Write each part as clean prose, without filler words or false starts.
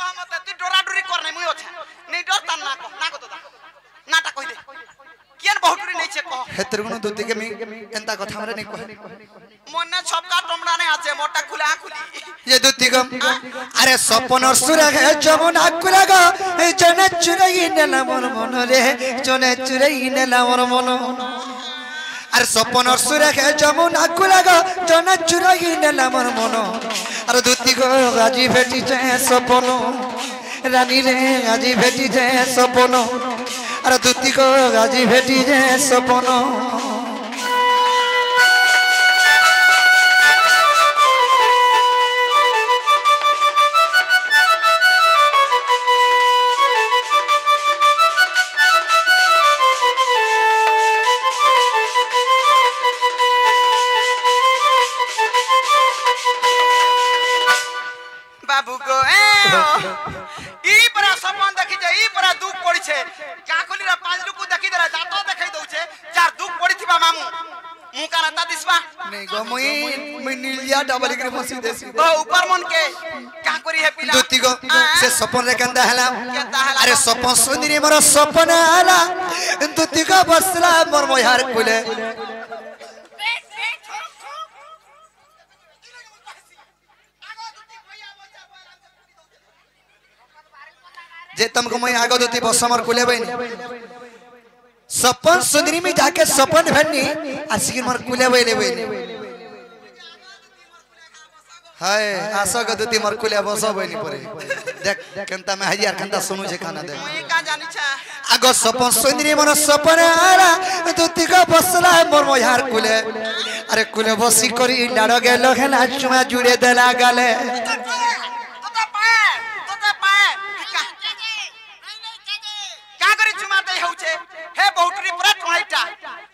कह मत तू डोरा डोरी कर नै मुई अछि नै डर ता ना को तो नाटा कहि दे केन बहुटुरी नै छे कह हेतर गुण दुती के मी एंता कथा हमरे नै कह मने छपका टमड़ा नै आछे मोटा खुला खुली ये दुती गम अरे सपन सुरा है जमुना कुलागा जने चुरई नेला मोर मन रे जने चुरई नेला मोर मन अरे सपन सुरा है जमुना कुलागा जने चुरई नेला मोर मन अरे दुती गो आजी भेटी जाए सपन रानी रे आजी भेटी जाए सपन अरे दुती को आजी भेटी जाए सपन बाबू गो ई परा सपन देखि जे ई परा दुख पड़ी छे काकुली रा पांच लुकु देखि दरा दातो देखै दउ छे चार दुख पड़ी थिबा मामू मु का रता दिसबा नहीं गो मुई नीलिया डबल के फसी देसी ओ ऊपर मन के का करी है पिला दुती गो से सपन रे कंदा हला अरे सपन सुंदरी मोर सपन हला दुती गो बसला मोर मोहार कुले जे तुमको मैं आगो दोती बसमर कुले बइन सपन सुंदरी में जाके सपन भन्नी आसिक मर कुले बइले बइन हाय आशा गदती मर कुले बस बइनी परे देख कंता में हजियार कंता सुनु जे खाना दे मैं का जानि छा आगो सपन सुंदरी मन सपन आला दोती को बसला मोर मोहार कुले अरे कुले बसी करी लाडो गेलो हेला चुमा जुड़े देला गाले हे बहुटरी पूरा टोइटा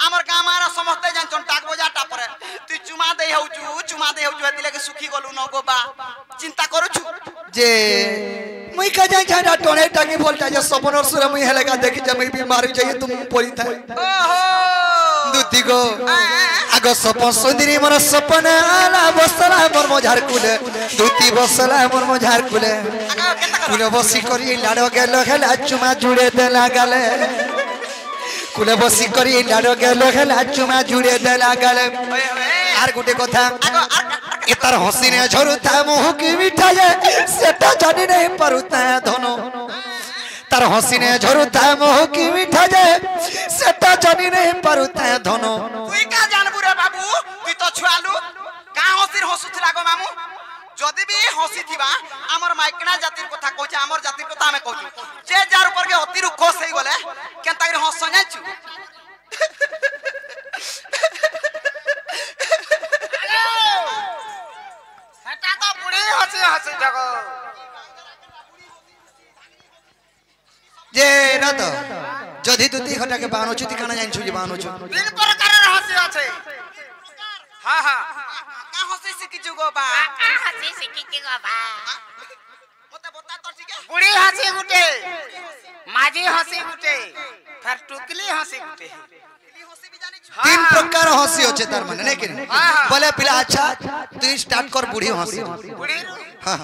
हमर गां मारा समझते जान चन टाक बजाटा परे तू चुमा दे हउचु हेति लगे सुखी गलु न गो बा चिंता करू छु जे मुई का जाय छाडा टोने टाकी बोलता जे सपनर सुर मुई हेलेगा देखि जे मुई बीमार जाय तुम पड़ी था ओहो दुती गो आगो सपन सुंदरी मोर सपन आला बसला मोर मोझार कुले दुती बसला मोर मोझार कुले कुले बसी करी लाडो गेलो हेला चुमा जुड़े देला गाले कुले बसी करी लाडो गेलो हेला चुमा जुड़े देला गाले आर गुटे कथा एतार हसी ने झरुता मुह की मिठाए सेटा जानी नहीं परुता धनो तार हसी ने झरुता मुह की मिठाए सेटा जानी नहीं परुता धनो तुई का जानबु रे बाबू तुई तो छुआलु का हसीर हसुथिला गो मामू जदी भी हसी थिबा हमर माइकना जातिर कथा कहछ हमर जातिर कथा हमें कहछु जे जार ऊपर के अति रुखोस हेई गले केनता के हस जायछु हटा तो बुढ़ी हसी हसी जगो जे न तो जदी दुती खटा के बानो छुती काना जाइन छु जे बानो छु तीन प्रकार हसी আছে हां हां का हसी सिकी जुगो बा का हसी सिकी जुगो बा मते बता तो ठीक है बुढ़ी हसी गुटे माझी हसी गुटे फिर टुकली हसी गुटे तीन प्रकार हसी होचे तार माने नहीं कि बोले पिला अच्छा तू स्टार्ट कर बुढ़ी हसी बुढ़ी हां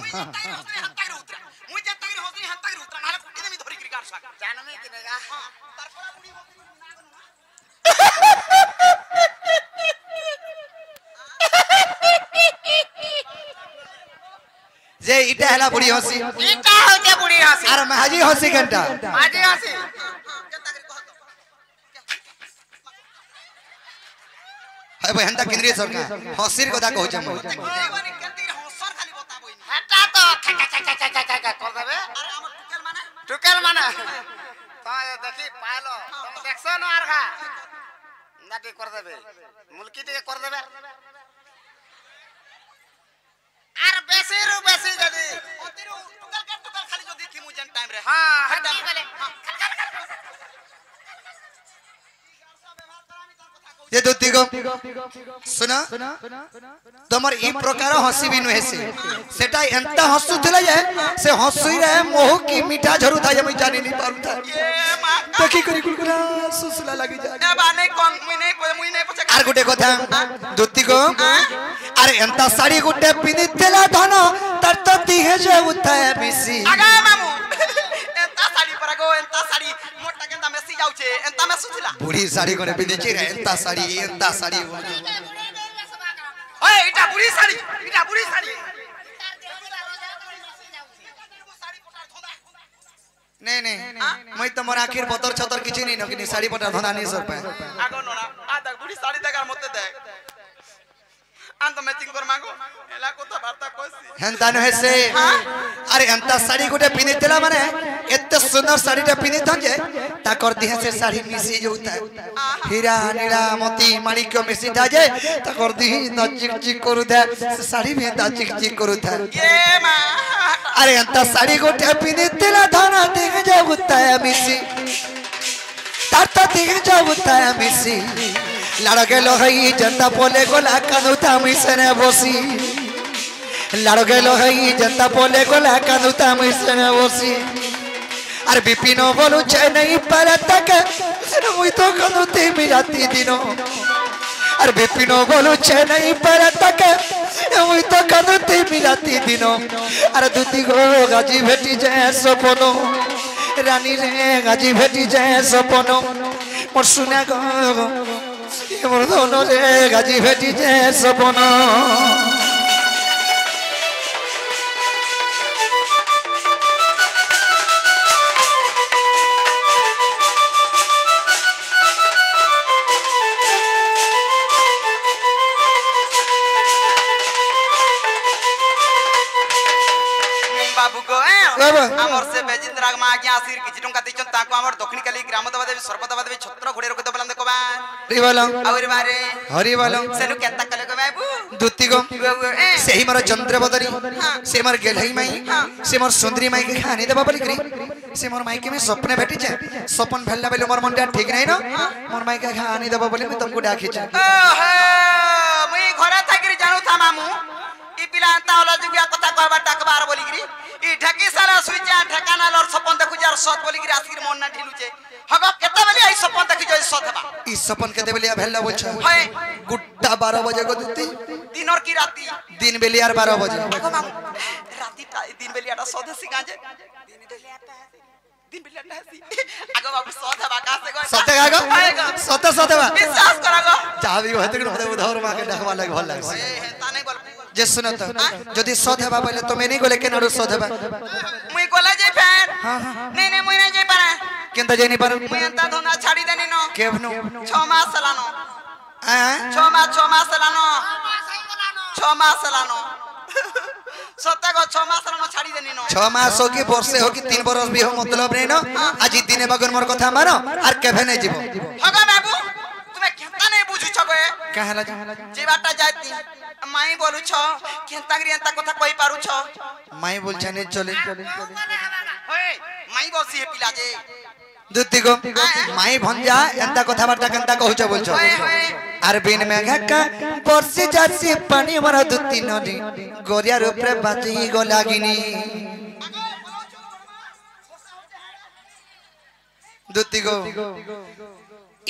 मुझे तगिर हसी हां तगिर उतरा नाले कुटी में धरी गिरगार सा जानमे किनेगा हां तारपरा बुढ़ी जे इटा हला बुढ़ी हसी इटा होते बुढ़ी हसी अरे माझी हसी घंटा माझी हसी हाय भाई हंता केंद्रीय सरकार हसीर कथा कहू छ हसर खाली बताबो हटा तो कर देबे अरे हमर टुकेल माने तो देखि पालो तुम देखछो न आर खा नाटी कर देबे मुल्की टिके कर देबे आर बेसी रु बेसी जदी अतिरु टुकल खाली जदी थी मु जन टाइम रे हां हटा गले ये दुती गो सुना तमर ई प्रकार हसी बिनु हेसे सेटा एंता हसु थले जे से हसुई रे मोह की मीठा झरु था जे मैं जानि नहीं पारु था देखि करी कुलकुला सुसला लागि जा ए बा नहीं कोन मुई नहीं पछे आर गुटे कथा दुती गो अरे एंता साड़ी गुटे पिनि तेला धन तर त दिहे जाउताय मिसी आगा मामू एंता साड़ी पर गो एंता साड़ी मोटा केंता मेसी जाउछे एंता में सुथिला बुढ़ी साड़ी कोने पिंदे छि रे एंता साड़ी ओए इटा बुढ़ी साड़ी नहीं मैं तो मोर आखिर बतर छतर किछि नहीं नकिनी साड़ी पटा धंदा नहीं सर पाए आगो नोना आ तक बुढ़ी साड़ी तक मते दे आन तो मैचिंग कर मांगो एला कोता बार्ता कोसी हेंता न हेसे अरे एंता साड़ी गुटे पिनितेला माने एते सुंदर साड़ीटा पिनिथन जे ता कर दिहे से साड़ी मिसी जोता हीरा नीला मोती माणिक्य मिसी था जे ता कर दी न चिक चिक करू था से साड़ी में ता चिक चिक करू था ये मा अरे एंता साड़ी गुटे पिनितेला धना दिहे जोता मिसी ताता दिहे जोता मिसी लाड़के लोहई जनता पोले गोला कानुता मिसने बसी लाड़के लोहई जनता पोले गोला कानुता मिसने बसी अरे बिपिनो बोलू छे नहीं परत के मुई तो कानुती मिलाती दिनो अरे बिपिनो बोलू छे नहीं परत के मुई तो कानुती मिलाती दिनो अरे दूती गो गाजी भेटी जाए सपनो रानी रे गाजी भेटी जाए सपनो मोर सुना गो मोर दोनो रे गाजी भेटी जे सपना बाबू को हमर से बेजिंद्र मा आज्ञा आसिर किछि टंका दैछन ताको हमर दक्षिण काली ग्राम दबा देबी सर्वदबा देबी छत्र घोड़े रोके दबलन देखो बा हरि बारे हरि बालम सेनु केता कले को बाबू दुती गो सेही मोर चंद्रबदरी से मोर गेलई माई से मोर सुंदरी माई के खानी देबा बोली करी से मोर माई के में सपने भेटी जे सपन भेलला बेले मोर मनटा ठीक नै न मोर माई के खानी देबा बोली मैं तुमको डाकी छ ओहो मुई घरे थाकिरी जानू था मामू ई पिला अंता होला जुगिया कथा कहबा टाकबार बोली करी ई ढकी साला सुइजा ठकाना लर सपन देखु जार सत बोली करी आसिर मन ना ढिलुचे हगो केते बेली आई सपन देखि जई सत हेबा ई सपन केते बेली भेलला बोल छ हाय गुड्डा 12 बजे को दुती दिन और की राती दिन बेली यार 12 बजे आगो मामू राती ता दिन बेली आटा सदस्य गाजे दिन बेली आटा दिन बेली आटा हसी आगो बाबू सत हेबा का से गो सते गागो सते सते बा विश्वास करागो जाबी होते कि होते उधर मा के देखवा लाग भल लाग ए ता नै बोल जे सुनो तो जदी सद हेबा पहले तो मैं नहीं गोले केनारो सद हेबा मुई गोला जे फैन नहीं नहीं मुई नहीं जे पारा केनता जे नहीं पारो मुई अंता धंदा छाड़ी देनी नो केवनो 6 मास सलानो 6 मास सलानो 6 मास सलानो सत्ता को 6 मास सलानो छाड़ी देनी नो 6 मास हो कि वर्षे हो कि 3 बरस भी हो मतलब नहीं न आज दिने बगन मोर कथा मानो आर केभे नहीं जीवो हगा बाबू तुम्हें केता नहीं बुझु छगो कहला जे बाटा जाती माई बोलु छ केंतागरी अंता कथा कहि पारु छ माई बोल छने चले ओए माई बोसी हे पिला जे दुती को माई भंजा एंता कथा बार्ता केंता कहू छ बोल छ आर बिन में घक्का बरसी जासी पानी मारा दुती नदी गोरिया ऊपर बाती गो लागिनी दुती को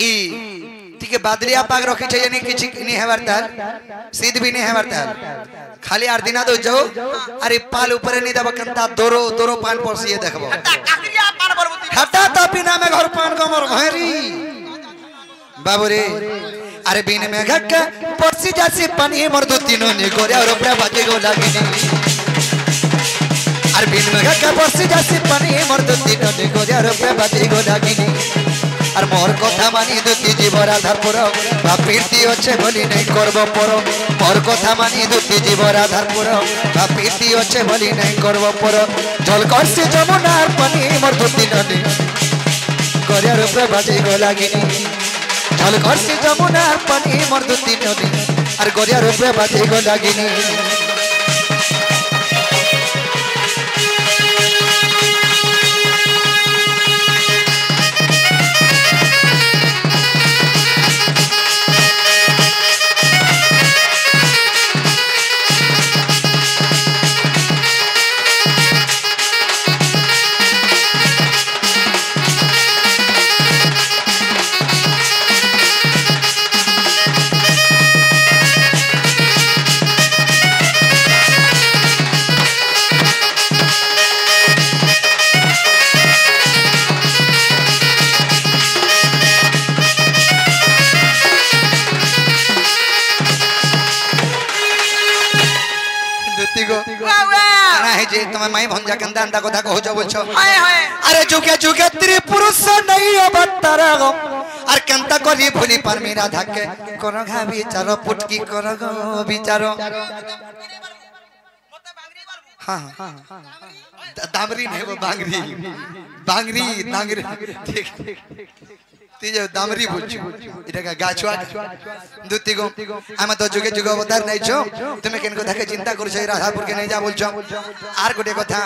ई ठीक है बादलिया पाग रखी छै यानी किछि नहीं हेबार ताल सीध भी नहीं हेबार ताल खाली आर दिना दो जाओ अरे पाल ऊपर नहीं दब कंता दोरो पान परसिए देखबो हटा काकरिया पान बरबुती हटा ता बिना में घर पान का मोर घरी बाबू रे अरे बिन में घक परसी जासी पानी मोर दो तीनों ने गोरे और ऊपर बाजे गो लागिनी अरे बिन में घक परसी जासी पानी मोर दो तीनों ने गोरे और ऊपर बाजे गो लागिनी আর মোর কথা মানি দুটি জীবর আধার পুর বা প্রীতি আছে বলি নাই করব পর মোর কথা মানি দুটি জীবর আধার পুর বা প্রীতি আছে বলি নাই করব পর জল করছে যমুনার পানি মোর দুটি নদী গরিয়ার উপরে বাজে গো লাগিনি জল করছে যমুনার পানি মোর দুটি নদী আর গরিয়ার উপরে বাজে গো লাগিনি कि तुम माई भंजा केंदा अंदा कथा कहू जो बोलछो हाय हाय अरे जुगे जुगे त्रिपुरुष नहीं अवतार गो और केंता करी भूली पर मेरा धके कर घा विचार पुटकी कर गो विचार हां हां दामरी नहीं वो बांगरी बांगरी दांगरी ठीक तीजे दामरी बोलछु इटा का गाछवा दुती गो हम तो जुगे जुगे अवतार नहीं छो तुमे केन को धके चिंता करू छै राधापुर के नहीं जा बोलछो आर गोटे कथा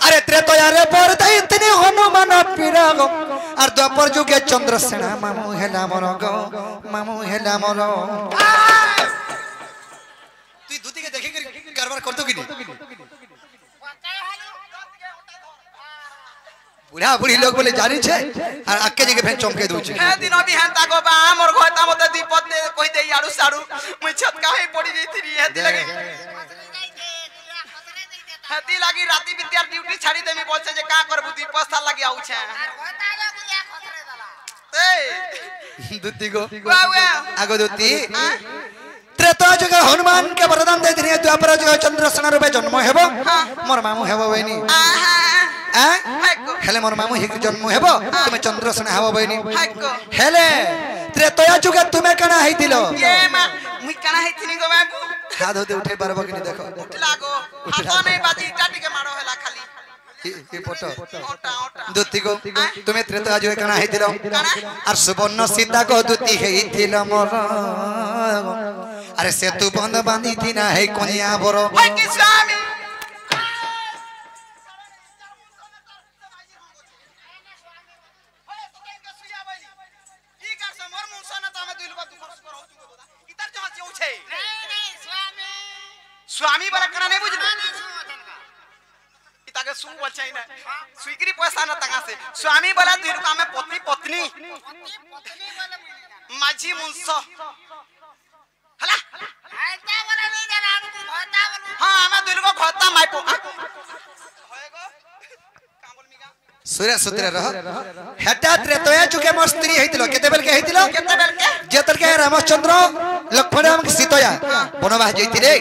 अरे त्रेतया रे पर दई इतने हनुमान पीरा गो और द्वापर जुगे चंद्रसेना मामू हेला मोर गो मामू हेला मोर तू दुती के देखे गड़बड़ करतो कि नहीं बुढ़ा बुढ़ी लोग बोले जानी छे और अक्के जगह फेन चमके दउ छे हे दिन अभी हंता गो बा मोर घोता मते दीपत ने कहि दे याडू साडू मुई छत काहे पड़ी जैथरी हेती लगे हेती लगी राती विद्या ड्यूटी छाड़ी देमी बोलछे जे का करबू दीपत साल लगी आउ छे घोता रे गुलिया खतरे दला ए दुती गो बावे आगो दुती त्रेता जगह हनुमान के वरदान दे दिने द्वापर जगह चंद्रसेना रूपे जन्म हेबो मोर मामू हेबो बहिनी हेले मोर मामू हिक जन्म हेबो तुमे चंद्रसेना हेबो बहिनी हेले त्रेता जगह तुमे कना हेतिलो ये मा मुई कना हेतिनी गो बाबू हाथ होते उठे पारबो कि नहीं देखो उठला गो हाथ नहीं बाजी टाटी के मारो हेला खाली ये फोटो ओटा ओटा दुती को तुमे त्रेता जगह कना हेतिलो और सुवर्ण सीता को दुती हेतिलो मोर अरे सेतु बंद बांधी थी ना है कोनिया बरो हाय कि स्वामी स्वामी वाला कना नहीं बुझ इताके सु बचाई ना स्वीकृति पैसा ना तंगा से स्वामी वाला दुर का में पत्नी पत्नी माझी मुंसो हला आइता वाला नहीं जाना हमको घोता बोलू हां हमें दुर को घोता माइपो होएगो काम बोल मिगा सूर्य सूत्र रह हेटा त्रेतया चुके मोर स्त्री हेतिलो केते बेल के हेतिलो जेतल के रामचंद्र लक्ष्मण राम के सीतया बनवास जइतिले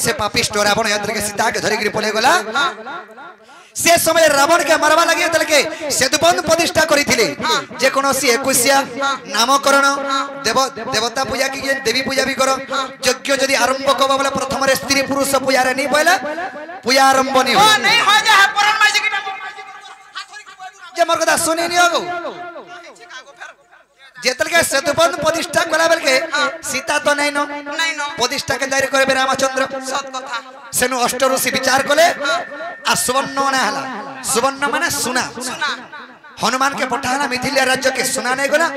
से पापिष्ट रावण यंत्र के सीता के धरि गिरी पले गला से समय रावण के मारवा लगे तल के सेतुबंध प्रतिष्ठा करिथिले जे कोनोसी 21 नामकरण देवता पूजा की देवी पूजा भी करो यज्ञ यदि आरंभ करबा वाला प्रथम रे स्त्री पुरुष पूजा रे नहीं पहला पूजा आरंभ नहीं हो नहीं हो जा परन माजी की जे मोर कथा सुनि नहीं होगो जेतल के सेतुबंध प्रतिष्ठा कला बेल के सीता तो नहीं नो प्रतिष्ठा के दायरे करे रामचंद्र सत कथा सेनु अष्ट ऋषि विचार कले आ सुवर्ण ना हला सुवर्ण माने सुना हनुमान के पठाना मिथिला राज्य के सुना नहीं गला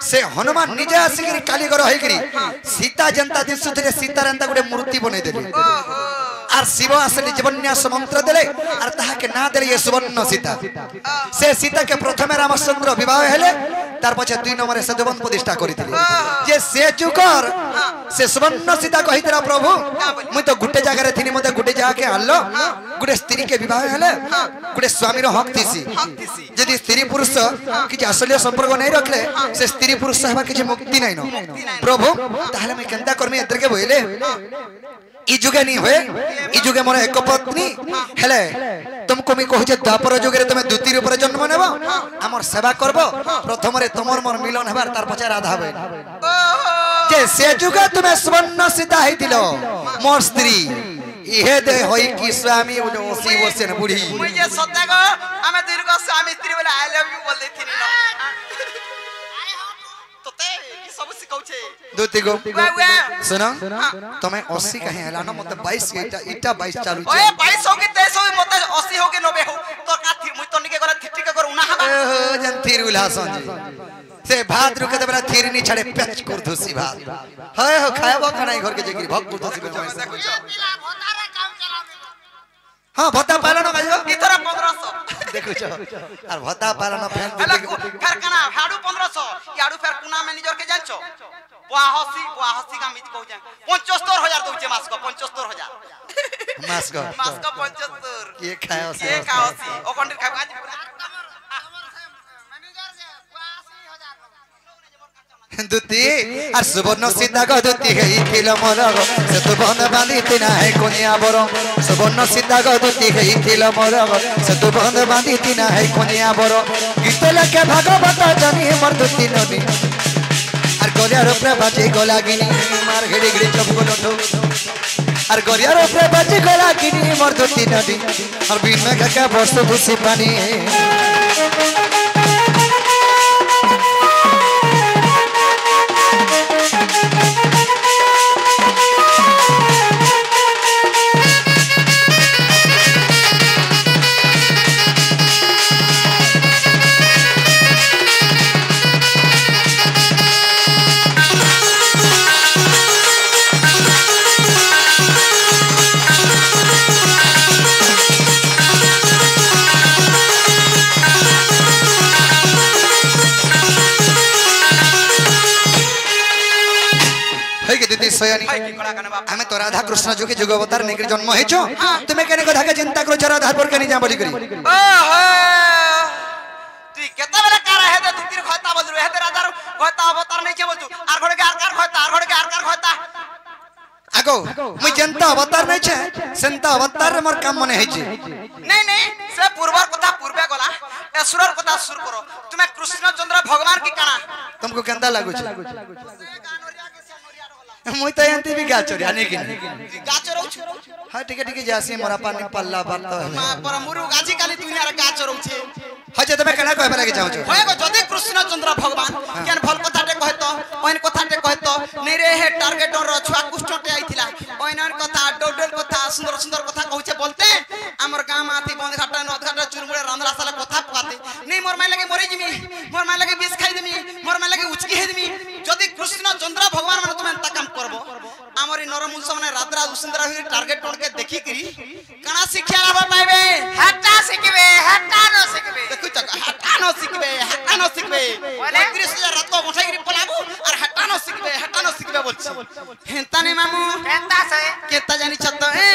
से हनुमान निजे आसिकरी कालीगर होइकरी सीता जनता दिसुथरे सीता रंता गुडे मूर्ति बने देले और शिव आसली जीवन्यास मंत्र देले और ताहा के ना देले ये सुवर्ण सीता से सीता के प्रथम रामचंद्र विवाह हेले तार पछे 2 नंबर सेतुबंध प्रतिष्ठा करिथिले जे से जुकर से सुवर्ण सीता कहितरा प्रभु मु तो गुटे जगह रे थिनी मते गुटे जगह के हल्लो गुटे स्त्री के विवाह हेले गुटे स्वामी रो हक थिसी यदि स्त्री पुरुष कि असली संपर्क नहीं रखले से स्त्री पुरुष हवा कि मुक्ति नहीं न प्रभु ताहले मैं केंता करमी एतर के बोइले ई जुगे नहीं होए ई जुगे मोर एक पत्नी हेले तुमको मैं कहू जे द्वापर जुगे रे तुमे द्वितीय रूप रे जन्म नेबो हमर सेवा करबो प्रथम रे तमर मोर मिलन हेबार तार पछे राधा होय जे से जुगे तुमे सुवर्ण सीता हेतिलो मोर स्त्री इहे दे होई कि स्वामी ओ 80 वर्ष न बुढ़ी मुझे सत्य को हमें दिल को स्वामी स्त्री बोले आई लव यू बोल देथिनी न तोते ई सब सिखाउ छे दुती गो सुनो तमे 80 कहे हला न मते 22 इटा 22 चालू छे ओए 22 हो के 23 हो मते 80 हो के 90 हो तो का थी मुई तो निके गला थिटी के कर उना हबा ओ जन थीर उल्लासन जी से भात रुके त बरा थीर नी छड़े पेच कर धुसी भात हाय हो खायबो खानाई घर के जेकी भक कर धुसी हां भत्ता पालन गायो इथर 1500 देखो छ और भत्ता पालन फैन फेर कना हाडू 1500 याडू फेर कुना मैनेजर के जानछो वाहसी का मित कहू जा 75000 दउचे मास को 75000 मास को 75 के खायो से के खाओसी ओ कंट्री खाबा आज मैनेजर के 82000 দুতি আর সুবর্ণ সীতা গো দুতি হেইছিল মোর সে তো বন্ধ বাঁধিতে নাই কোনিয়া বড় সুবর্ণ সীতা গো দুতি হেইছিল মোর সে তো বন্ধ বাঁধিতে নাই কোনিয়া বড় গীত লেখে ভাগবত জানি মোর দুতি নদী আর গলিয়ার উপরে বাজে গলাগিনি মার ঘিড়ি ঘিড়ি চপগুলো ঠোক আর গলিয়ার উপরে বাজে গলাগিনি মোর দুতি নদী আর বিন মেঘাকে বস্তু খুশি পানি আমি তো রাধা কৃষ্ণ যুগে যুগ অবতার নেকি জন্ম হয়েছ তুমি কেন কথাকে চিন্তা করছো রাধার পর কেন যা বলি করি তুই কেতবেলে কারা হেতে ধুতির খয়তা বলু হেতে রাধার খয়তা অবতার নেই কে বলু আর ঘরে আর কার খয়তা আর ঘরে আর কার খয়তা আগো মুই জেনতা অবতার নেছে সেনতা অবতার মোর কাম মনে হইছে নাই নাই সে পূর্বর কথা পূর্বে গলা এসুরর কথা সুর করো তুমি কৃষ্ণচন্দ্র ভগবান কি কানা तुमको केंदा लागुछ मुई त एंती भी गाचोरी आने की गाचरो हां ठीक है जासी मोरा पानी पल्ला बात पर मुरु गाजी काली दुनिया रे गाचरो छे हजे तमे केना कहबे लागे जाउ होय गो जदी कृष्णचंद्र भगवान केन भल कथाटे कहतो ओइन कथाटे कहतो नै रे हे टार्गेट रो छुआ कुष्ठटे आइथिला ओइन कथा डोडल कथा सुंदर सुंदर कथा कहूचे बोलते हमर गाम आथी बंद घाटा नद घाटा चुरमुड़े रांदला साला कथा पकाते नै मोर माय लागे मरि जिमी मोर माय लागे विष खाइ देमी मोर माय लागे उचकी हे देमी जदी कृष्णचंद्र भगवान माने तुमे ता काम करबो हमर इ नरमुंस माने रातरा सुंदर होई टार्गेट टोन के देखि करी कणा शिक्षा लाभ पाइबे हटा सिखबे हटा न सिखबे देखु त हटा न सिखबे बोले 30000 रात को उठाई करी पलाबू और हटा न सिखबे बोलछ हेंता ने मामू हेंता से केता जानि छत ए